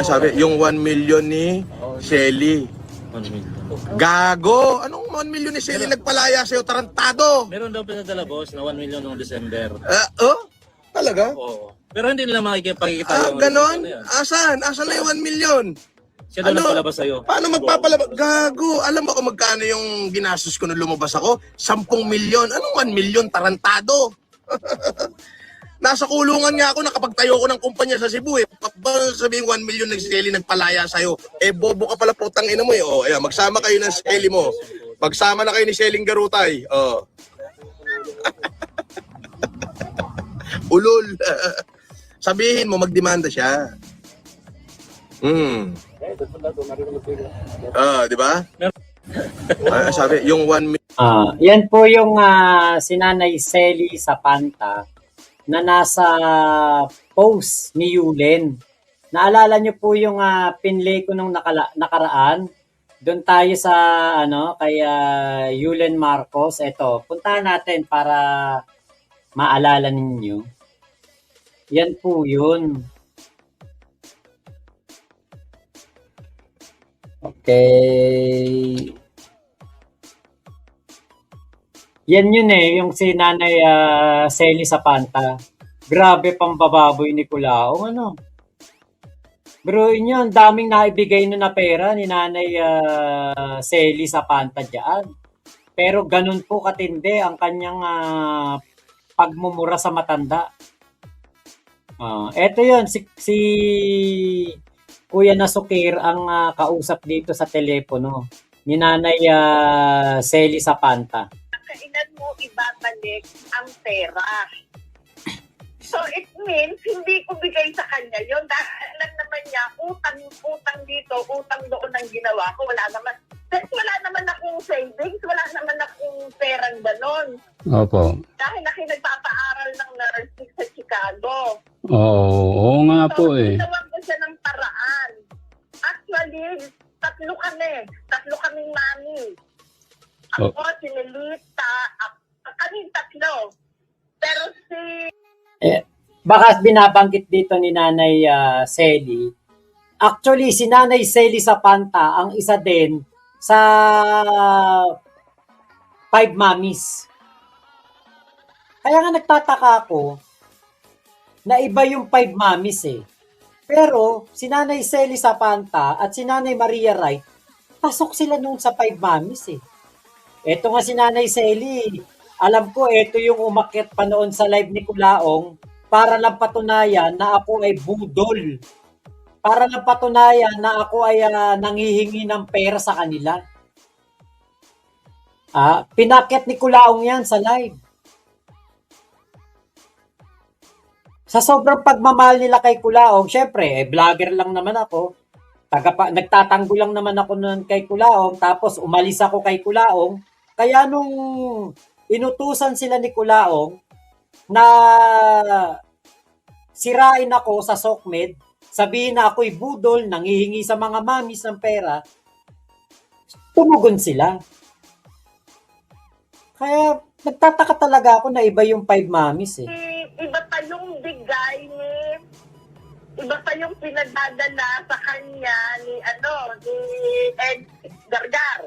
Sabi, yung 1 million ni Shelly. 1 million. Gago! Anong 1 million ni Shelly nagpalaya sa'yo? Tarantado! Meron daw pinadala boss na 1 million noong December. Oh? Talaga? Oo. Pero hindi nila makikipagkita yung Ganon? ano yan. Asan? Asan na yung 1 million? Siya daw nagpalabas sa'yo. Paano magpapalabas? Gago! Alam mo kung magkano yung ginastos ko nung lumabas ako? 10 milyon. Anong 1 million? Tarantado! Nasa kulungan nga ako, nakapagtayo ko ng kumpanya sa Cebu eh. Sabihin 1 million ng Shelly nagpalaya sa'yo. Bobo ka pala putang ina mo eh. Ayan, magsama kayo ng Shelly mo. Magsama na kayo ni Shelly Garutay. Ulol. Sabihin mo, magdemanda siya. Di ba? Sabi, yung 1 million. Yan po yung sinanay Shelly sa Panta na nasa post ni Yulen. Naalala niyo po yung pinlay ko nung nakaraan? Doon tayo sa kay Yulen Marcos. Ito, puntahan natin para maalala ninyo. Yan po yun. Okay. Yan yun yung si Nanay Shelly sa Panta. Grabe pang bababoy ni Culaong, Bro, yun, daming naibigay na pera ni Nanay Shelly sa Panta dyan. Pero ganun po katindi ang kanyang pagmumura sa matanda. Eto yun, si Kuya Nasukir ang kausap dito sa telepono ni Nanay Shelly sa Panta. Kailan mo ibabalik ang pera? So it means hindi ko bigay sa kanya yun. Dahil alam naman niya, utang dito, utang doon ang ginawa ko. Wala naman akong savings, wala naman akong perang ganon. Opo. Dahil nagpapaaral ng nursing sa Chicago. Oo nga po eh. Ginawan ko siya ng paraan. Actually, tatlo kaming mami. Ako, si Lilita, kaming tatlo. Pero Baka binabanggit dito ni Nanay Shelly. Actually, si Nanay Shelly sa Panta ang isa din sa 5 mommies. Kaya nga nagtataka ako na iba yung 5 mommies eh. Pero si Nanay Shelly sa Panta at si Nanay Maria Wright, pasok sila nung sa 5 mommies eh. Ito nga si Nanay Shelly, alam ko ito yung umakyat pa noon sa live ni Culaong para lang patunayan na ako ay budol. Para lang patunayan na ako ay nanghihingi ng pera sa kanila. Pinakyat ni Culaong yan sa live. Sa sobrang pagmamahal nila kay Culaong, syempre, vlogger lang naman ako. Nagtatanggol lang naman ako noon kay Culaong, tapos umalis ako kay Culaong. Kaya nung inutusan sila ni Culaong na sirain ako sa SOCMED, sabihin na ako'y budol, nanghihingi sa mga mamis ng pera, tumugon sila. Kaya nagtataka talaga ako na iba yung 5 mamis eh. Iba pa yung bigay iba pa yung pinagdadala sa kanya ni Ed Gargar.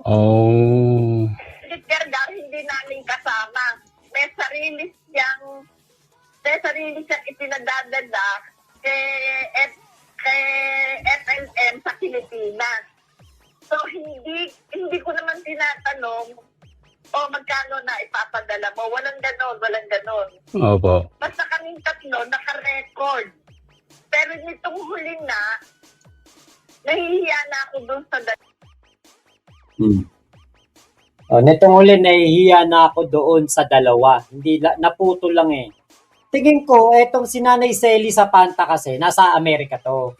Oh. Ed Gargar hindi namin kasama. May sarili siyang ipinagdadala kay FLM sa Pilipinas. So hindi ko naman tinatanong magkano na ipapadala mo. Walang ganon. Opo. Basta kaming tatlo naka-record. Pero nitong huli na, nahihiya na ako doon sa Nitong huli, nahihiya na ako doon sa dalawa. Hindi, naputo lang eh. Tingin ko, etong si Nanay Shelly sa Panta kasi, nasa Amerika to.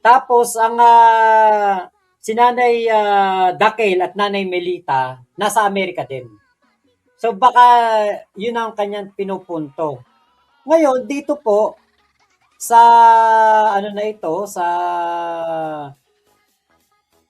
Tapos, ang si Nanay Dakel at Nanay Melita, nasa Amerika din. So, baka yun ang kanyang pinupunto. Ngayon, dito po, sa sa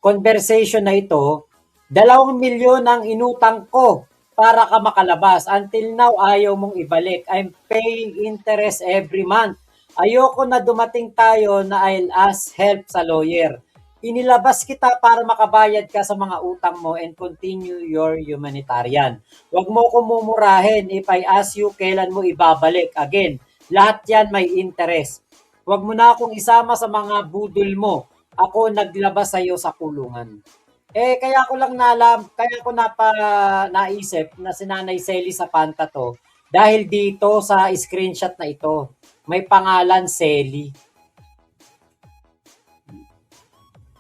conversation na ito, 2 milyon ang inutang ko para ka makalabas. Until now, ayaw mong ibalik. I'm paying interest every month. Ayoko na dumating tayo na I'll ask help sa lawyer. Inilabas kita para makabayad ka sa mga utang mo and continue your humanitarian. Huwag mo ko mumurahin if I ask you kailan mo ibabalik. Again, lahat yan may interest. Huwag mo na akong isama sa mga budol mo. Ako naglabas sa iyo sa kulungan. Kaya ko lang naisip na si Nanay Selly sa Panta to dahil dito sa screenshot na ito, may pangalan Selly.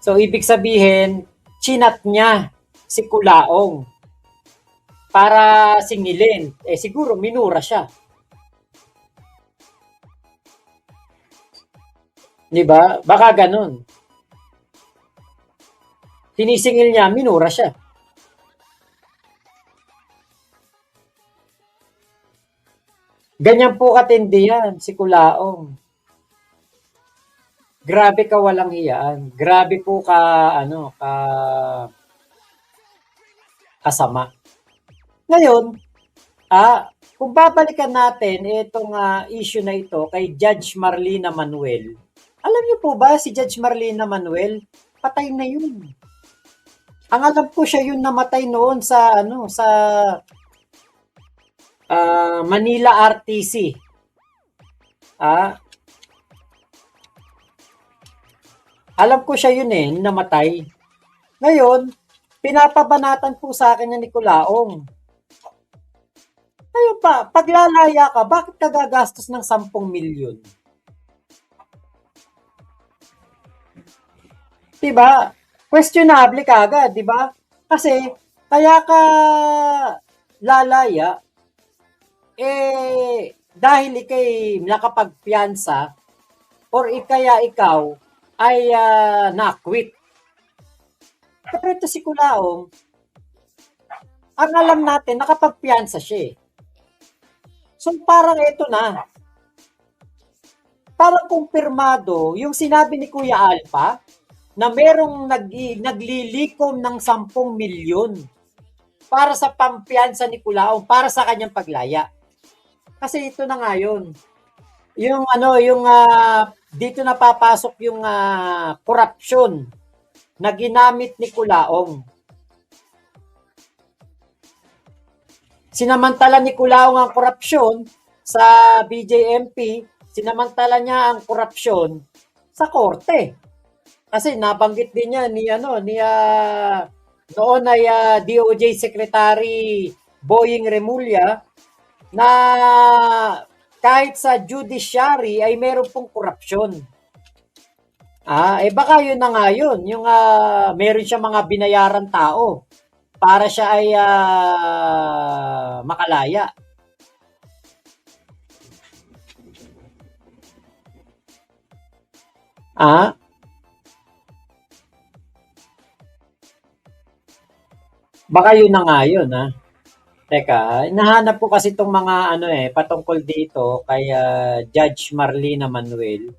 So, ibig sabihin, chinat niya si Kulaong para singilin. Siguro, minura siya. Di ba? Baka ganun. Sinisingil niya, minura siya. Ganyan po katindi yan, si Kulaong. Grabe ka walang hiyaan. Grabe po kasama. Ngayon, kung babalikan natin itong issue na ito kay Judge Marlina Manuel. Alam niyo po ba si Judge Marlina Manuel? Patay na yun. Ang alam ko siya yung namatay noon sa Manila RTC. Alam ko siya yun namatay. Ngayon, pinapabanatan po sa akin ni Kulaong. Ngayon pa, paglalaya ka, bakit ka gagastos ng 10 milyon? Diba? Questionable ka agad, diba? Kasi, kaya ka lalaya, dahil ikay nakapagpiyansa, or kaya ikaw, ay na-quit. Pero ito si Kulaong, ang alam natin, nakapagpiyansa siya. So parang ito na. Parang kumpirmado yung sinabi ni Kuya Alpha na merong naglilikom ng 10 milyon para sa pampiyansa ni Kulaong, para sa kanyang paglaya. Kasi ito na nga yun. Dito na papasok yung korupsyon na ginamit ni Kulaong. Sinamantala ni Kulaong ang korupsyon sa BJMP, sinamantala niya ang korupsyon sa korte. Kasi nabanggit din niya noon ay DOJ Secretary Boying Remulla na kahit sa judiciary ay meron pong korupsyon. Baka yun na nga yun. Yung meron siya mga binayaran tao para siya ay makalaya. Baka yun na nga yun, Teka, nahanap ko kasi itong mga patungkol dito kay Judge Marlina Manuel.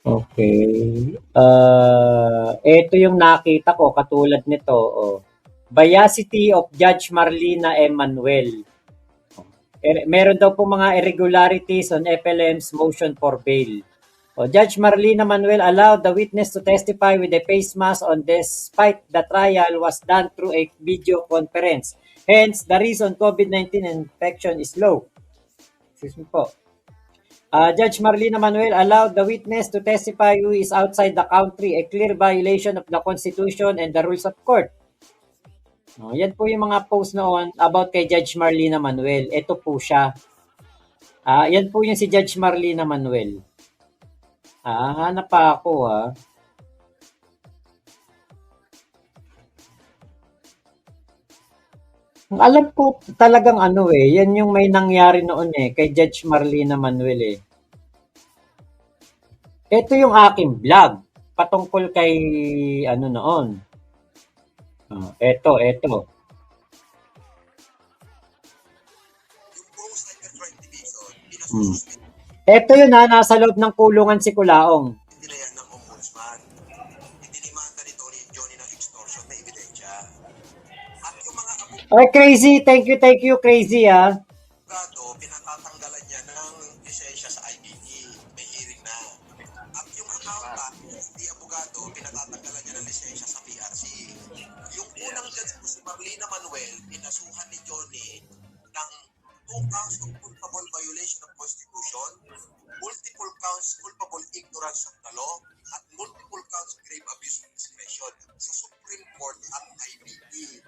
Okay. Ito yung nakita ko katulad nito. Biasity of Judge Marlina M. Manuel. Meron daw po mga irregularities on FLM's motion for bail. Judge Marlina Manuel allowed the witness to testify with a face mask on despite the trial was done through a video conference. Hence, the reason COVID-19 infection is low. Excuse me po. Judge Marlina Manuel allowed the witness to testify who is outside the country, a clear violation of the Constitution and the rules of court. Yan po yung mga post noon about kay Judge Marlina Manuel. Ito po siya. Yan po yung si Judge Marlina Manuel. Hanap pa ako Alam ko talagang yan yung may nangyari noon kay Judge Marlina Manuel Ito yung aking vlog patungkol kay noon. Ito. Ito yun nasa loob ng kulungan si Kulaong. Tinayan ng ombudsman. Dinimanda ni Tony Johnny ng extortion na ebidensya. At yung mga Okay, Crazy. Thank you, Crazy, ah. abogado, pinatatanggalan niya ng lisensya sa IBE. May hearing na. At yung accountant, hindi abogado, pinatatanggalan niya ng lisensya sa PRC. Yung unang judge po si Marlena Manuel, pinasuhan ni Johnny ng 2 counts of culpable violation of Constitution, multiple counts culpable ignorance of the law, at multiple counts grave abuse of discretion sa Supreme Court at IBE.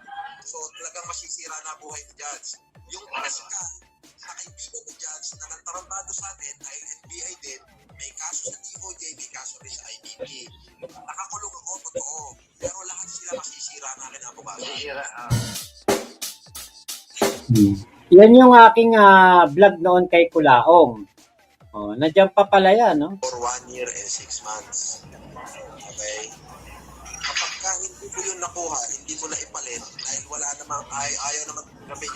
So talagang masisira na buhay ni Judge. Yung Pascal, na kaibigan ni Judge na nantarantado sa atin dahil NBI din, may kaso sa DOJ, may kaso rin sa IBE. Nakakulong ako, totoo. Pero lahat sila masisira na akin ang abogado. Yan yung aking vlog noon kay Kulaong. Oh, nandiyan pa pala yan, no? For 1 year and 6 months. Okay? Kapag ka hindi mo yun nakuha, hindi mo na ipalit, dahil wala namang, ayaw naman namin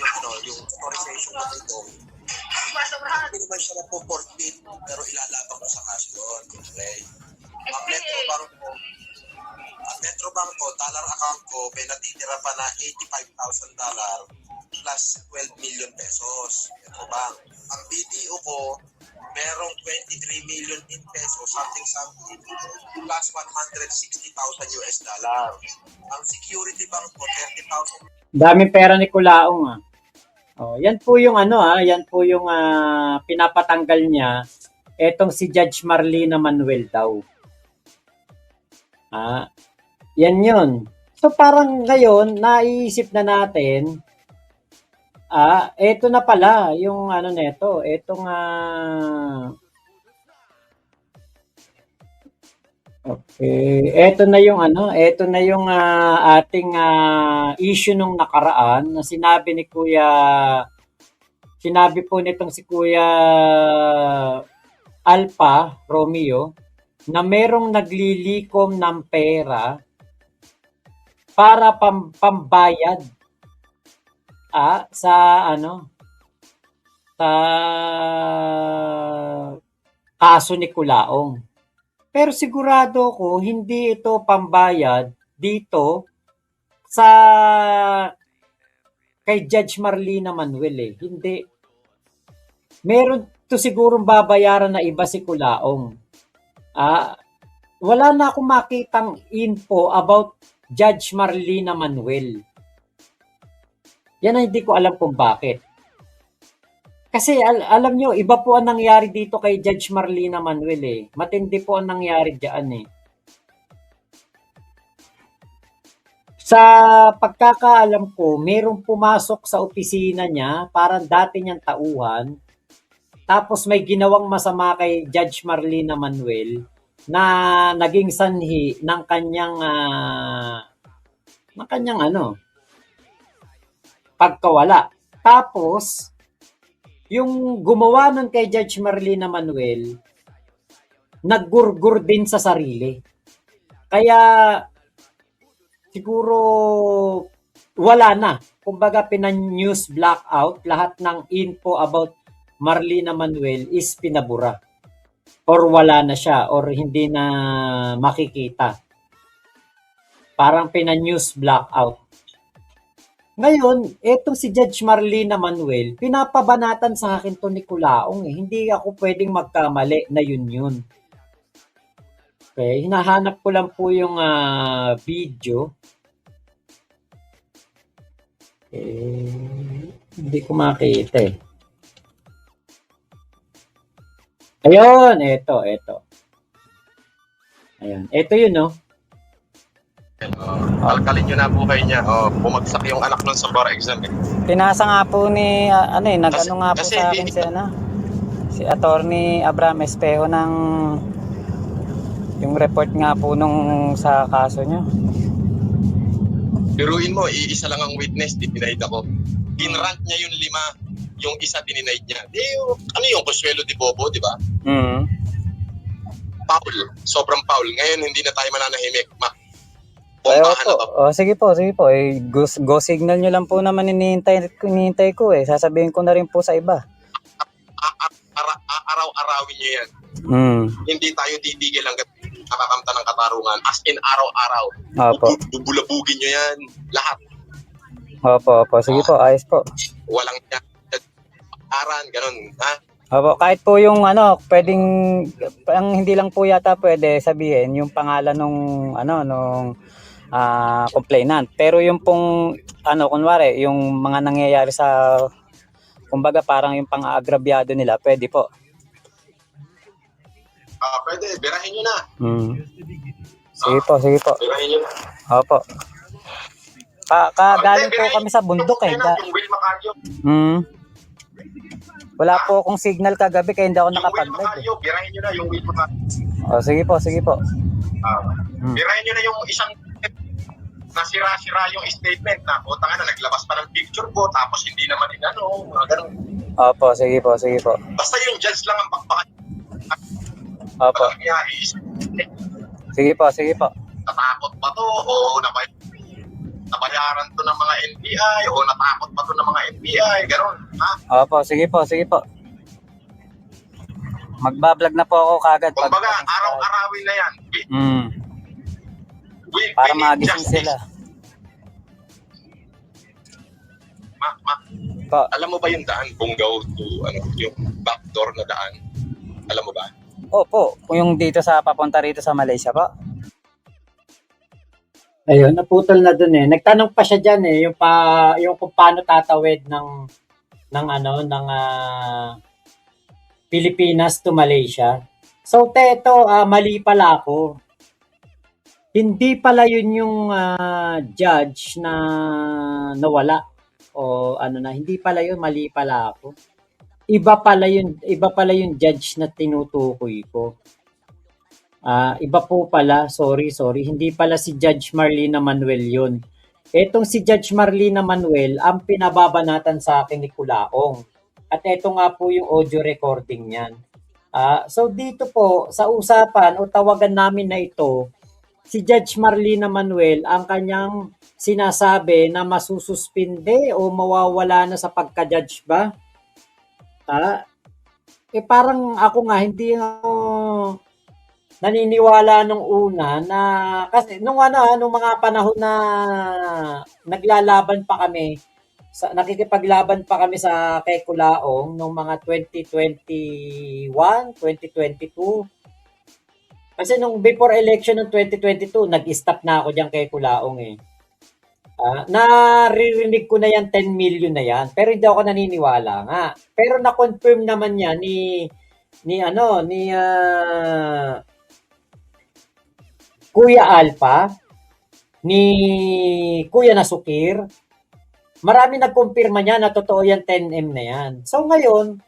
yung authorization na ito, hindi naman siya na po forfeit, pero ilalaban ko sa kaso yun. Okay? Ang Metrobank ko, dollar account ko, may natitira pa na $85,000 plus 12 million pesos. Metrobank. Ang BDO ko, merong 23 million in pesos, something plus 160,000 US dollar. Ang security bank ko, 30,000. Daming pera ni Kulaong, ah. Oh, yan po yung yan po yung pinapatanggal niya etong si Judge Marlena Manuel daw. Yan yun. So parang ngayon, naiisip na natin, eto na pala yung neto, etong okay, eto na yung ating issue nung nakaraan na sinabi po nitong si Kuya Alpha Romeo na merong naglilikom ng pera para pambayad sa kaso ni Kulaong. Pero sigurado ko hindi ito pambayad dito sa kay Judge Marlena Manuel Hindi. Meron to sigurong babayaran na iba si Kulaong. Wala na akong makitang info about Judge Marlena Manuel. Yan ang hindi ko alam kung bakit. Kasi alam nyo, iba po ang nangyari dito kay Judge Marlena Manuel Matindi po ang nangyari diyan Sa pagkakaalam ko, merong pumasok sa opisina niya, parang dati niyang tauhan, tapos may ginawang masama kay Judge Marlena Manuel na naging sanhi ng kanyang pagkawala. Tapos yung gumawa nun kay Judge Marlena Manuel, naggurgur din sa sarili. Kaya siguro wala na. Kumbaga pinan-news blackout, lahat ng info about Marlena Manuel is pinabura. Or wala na siya, or hindi na makikita. Parang pinan-news blackout. Ngayon, etong si Judge Marlena Manuel, pinapabanatan sa akin to ni Kulaong Hindi ako pwedeng magkamali na yun. Okay, hinahanap ko lang po yung video. Hindi ko makita Ayun, eto. Ayun, eto yun, no? Alkalin nyo na buhay niya. Bumagsak yung anak nun sa bar exam Pinasa nga po ni, nag-ano nga po kasi sa akin si Attorney Abraham Espejo ng yung report nga po nung sa kaso nyo. Biruin mo, iisa lang ang witness, denied ako. Ginrant niya yung 5, yung isa denied niya. Yung Consuelo de Bobo, di ba? Foul, sobrang foul. Ngayon, hindi na tayo mananahimik. Bombahan na to. Sige po. Go signal nyo lang po naman hinihintay ko Sasabihin ko na rin po sa iba. Araw-arawin nyo yan. Hindi tayo titigil hanggat nakakamta ng katarungan. As in, araw-araw. Opo. Bubulabugin nyo yan. Lahat. Opo, opo. Sige po, ayos po. Walang aran, ganun, ha? Opo, kahit po yung ano, pwedeng, ang hindi lang po yata pwede sabihin yung pangalan nung, ano, nung complainant. Pero yung pong, ano, kunwari, yung mga nangyayari sa, kumbaga parang yung pang-aagrabyado nila, pwede po. Pwede, birahin nyo na. Sige po, sige po. Birahin nyo na. Opo. Galing po kami sa bundok eh. Yung Will Macario. Wala po akong signal kagabi kaya hindi ako Yung Will nakapag-live. Macario, birahin nyo na yung Will Macario. Sige po, sige po. Birahin nyo na yung isang nasira-sira yung statement na, o tanga na, naglabas pa ng picture ko, tapos hindi naman mga ganun. Opo, sige po, sige po. Basta yung judge lang ang bakbakan. Opo. Sige po, sige po. Natakot ba to? O nabayaran to ng mga NBI? O natakot ba to ng mga NBI? Ganun, ha? Opo, sige po, sige po. Magbablog na po ako kagad. Kumbaga, araw-arawin na yan. Para We need magising justice. sila. Po. Alam mo ba yung daan, Bungaw to, yung backdoor na daan? Alam mo ba? Opo, kung yung dito sa papunta rito sa Malaysia po. Ayun, naputol na dun eh. Nagtanong pa siya diyan eh, yung kung paano tatawid ng Pilipinas to Malaysia. So teto, mali pala ako. Hindi pala yun yung judge na nawala o hindi pala yun, mali pala ako. Iba pala yung judge na tinutukoy ko. Iba po pala, sorry, hindi pala si Judge Marlena Manuel yun. Etong si Judge Marlena Manuel ang pinababanatan sa akin ni Kulaong. At eto nga po yung audio recording niyan. So dito po, sa usapan o tawagan namin na ito, si Judge Marlena Manuel ang kanyang sinasabi na masususpinde o mawawala na sa pagka-judge ba? Parang ako nga hindi naniniwala nung una na kasi nung mga panahon na naglalaban pa kami nakikipaglaban pa kami sa kay Kulaong nung mga 2021, 2022. Kasi nung before election ng 2022, nag-stop na ako diyan kay Kulaong eh. Naririnig ko na yan 10 million na yan, pero hindi ako naniniwala nga. Pero na-confirm naman yan ni Kuya Alpha, ni Kuya Nasukir. Marami nagkumpirma niya na totoo yan 10M na yan. So ngayon,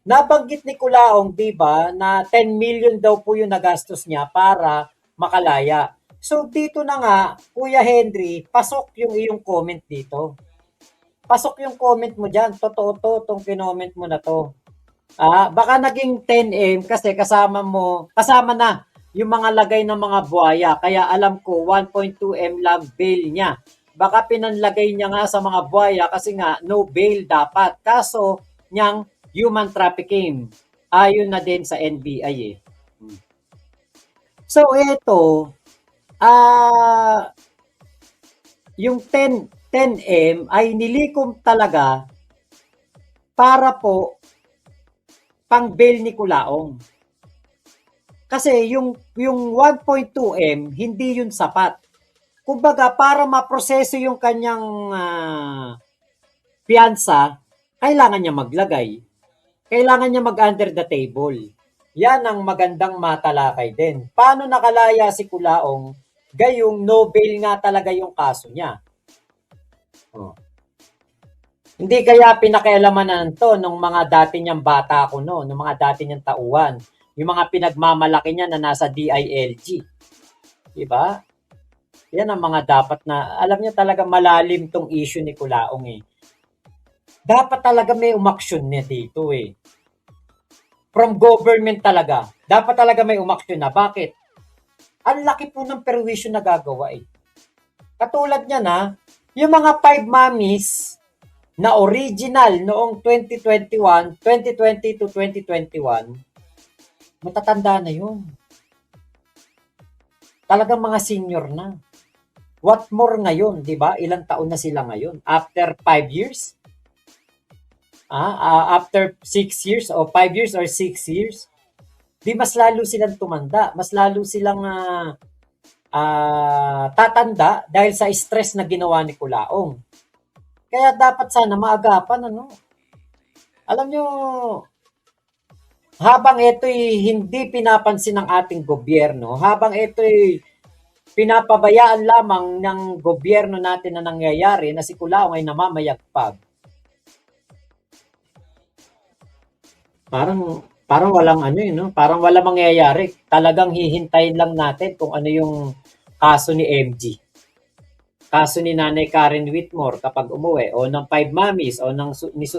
nabanggit ni Kulaong, di ba, na 10 million daw po yung nagastos niya para makalaya. So dito na nga, Kuya Henry, pasok yung iyong comment dito. Pasok yung comment mo dyan. Totoo to, itong kinoment mo na to. Baka naging 10M kasi kasama na yung mga lagay ng mga buhaya. Kaya alam ko, 1.2M lang bail niya. Baka pinanlagay niya nga sa mga buhaya kasi nga no bail dapat. Kaso niyang human trafficking. Ayon na din sa NBI eh. So ito, yung 10M ay nilikom talaga para po pang bail ni Kulaong. Kasi yung 1.2M hindi yun sapat. Kumbaga para maproseso yung kanyang piyansa, kailangan niya maglagay. Kailangan niya mag-under the table. Yan ang magandang matalakay din. Paano nakalaya si Kulaong? Gayong no bail nga talaga yung kaso niya. Hindi kaya pinakialamanan to nung mga dati niyang bata ko nung mga dati niyang tauhan. Yung mga pinagmamalaki niya na nasa DILG. Diba? Yan ang mga dapat na, alam niya talaga malalim tong issue ni Kulaong eh. Dapat talaga may umaksyon niya dito eh. From government talaga. Dapat talaga may umaksyon na. Bakit? Ang laki po ng perwisyo na gagawa eh. Katulad niya na, yung mga 5 mommies na original noong 2021, 2020 to 2021, matatanda na yun. Talagang mga senior na. What more ngayon, di ba? Ilang taon na sila ngayon? After 5 years? After 6 years o 5 years or 6 years? Di mas lalo silang tumanda. Mas lalo silang tatanda dahil sa stress na ginawa ni Kulaong. Kaya dapat sana maagapan, ano? Alam nyo, habang ito'y hindi pinapansin ng ating gobyerno, habang ito'y pinapabayaan lamang ng gobyerno natin na nangyayari na si Kulaong ay namamayagpag, parang walang ano yun, no? Parang walang mangyayari. Talagang hihintayin lang natin kung ano yung kaso ni MG. Kaso ni Nanay Karen Whitmore kapag umuwi, o ng Five Mommies, o ng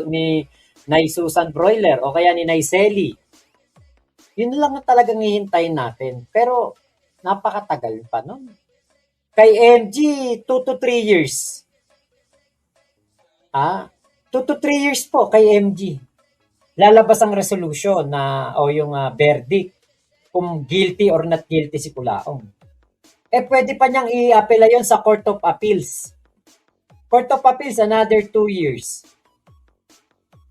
ni Nay Susan Broiler, o kaya ni Nay Selly. Yun lang na talagang hihintayin natin. Pero napakatagal pa nun. Kay MG, 2 to 3 years. 2 to 3 years po kay MG. Lalabas ang resolution na o yung verdict kung guilty or not guilty si Kulaong. Pwede pa niyang i-apela yon sa Court of Appeals. Court of Appeals, another 2 years.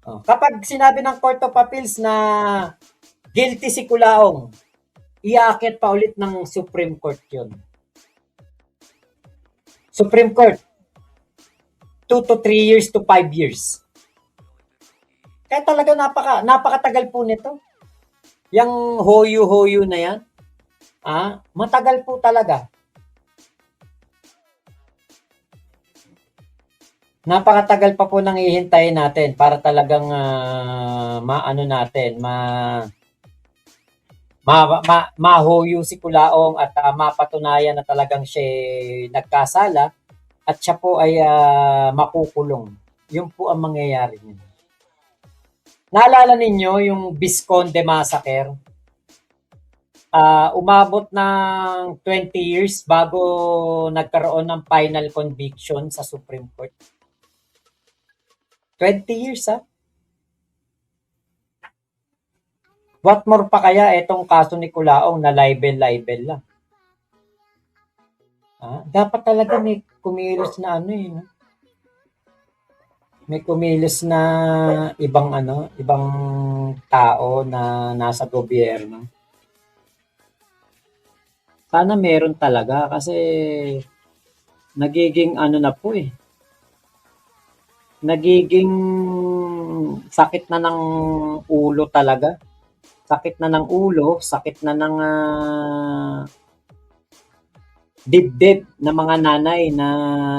Kapag sinabi ng Court of Appeals na guilty si Kulaong, iaakit pa ulit ng Supreme Court yun. Supreme Court, 2 to 3 years to 5 years. Kaya talaga napakatagal po nito. Yang hoyo-hoyo na yan, matagal po talaga. Napakatagal pa po nang ihintayin natin para talagang mahoyo si Kulaong at mapatunayan na talagang siya nagkasala at siya po ay makukulong. Yun po ang mangyayari niya. Naalala ninyo yung Visconde Massacre? Umabot ng 20 years bago nagkaroon ng final conviction sa Supreme Court. 20 years, What more pa kaya itong kaso ni Kulaong na libel lang? Dapat talaga may kumilos na may kumilos na ibang tao na nasa gobyerno. Sana meron talaga kasi nagiging na po nagiging sakit na ng ulo talaga. Sakit na ng ulo, sakit na ng dibdib na mga nanay na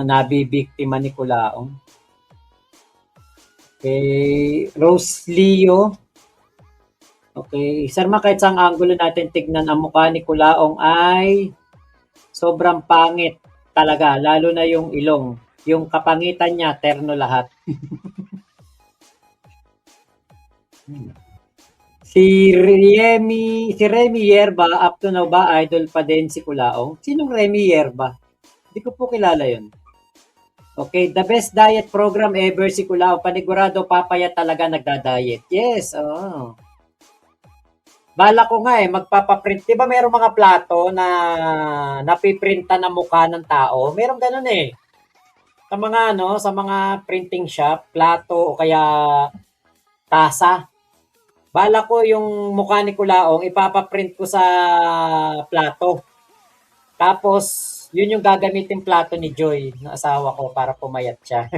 nabibiktima ni Kulaong. Okay, Rose Leo. Okay, Sir Ma, kahit saang angulo natin tignan, ang mukha ni Kulaong ay sobrang pangit talaga, lalo na yung ilong. Yung kapangitan niya, terno lahat. Si Remy Yerba, up to now ba, idol pa din si Kulaong? Sinong Remy Yerba? Hindi ko po kilala yun. Okay, the best diet program ever si Kulaong. Panigurado, papaya talaga nagda-diet. Yes, Bala ko nga magpapaprint. Di ba mayroong mga plato na napiprinta na mukha ng tao? Mayroong ganun Sa mga sa mga printing shop, plato o kaya tasa. Bala ko yung mukha ni Kulaong, ipapaprint ko sa plato. Tapos, yun yung gagamitin plato ni Joy, na asawa ko, para pumayat siya.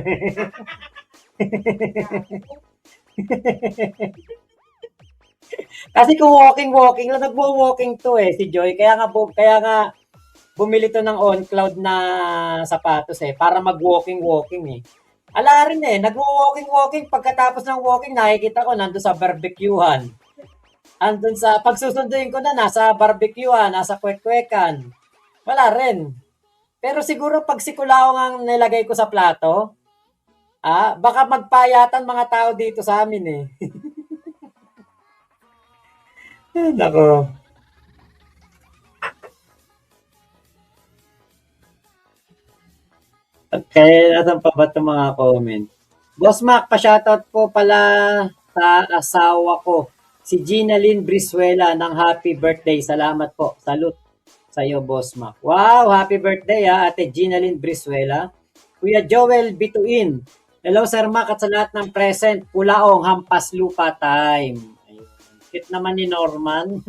Kasi kung walking lang, nagwo-walking to si Joy. Kaya nga bumili to ng On Cloud na sapatos para mag-walking. Ala rin nagwo-walking. Pagkatapos ng walking, nakikita ko nandun sa barbecuehan. Andun sa, pagsusunduin ko na, nasa barbecuehan, nasa kwek-kwekan. Wala rin. Pero siguro pag si Kulaong ang nilagay ko sa plato, baka magpayatan mga tao dito sa amin Nako. Kaya natin pa ba itong mga comment? Boss Mac, pa-shoutout po pala sa asawa ko, si Gina Lynn Brizuela ng happy birthday. Salamat po. Salute. Sa'yo, Boss Mac. Wow, happy birthday Ate Ginalyn Brizuela. Kuya Joel Bituin. Hello, Sir Mac, at sa lahat ng present. Pulaong, hampas lupa time. Ayun. Cute naman ni Norman.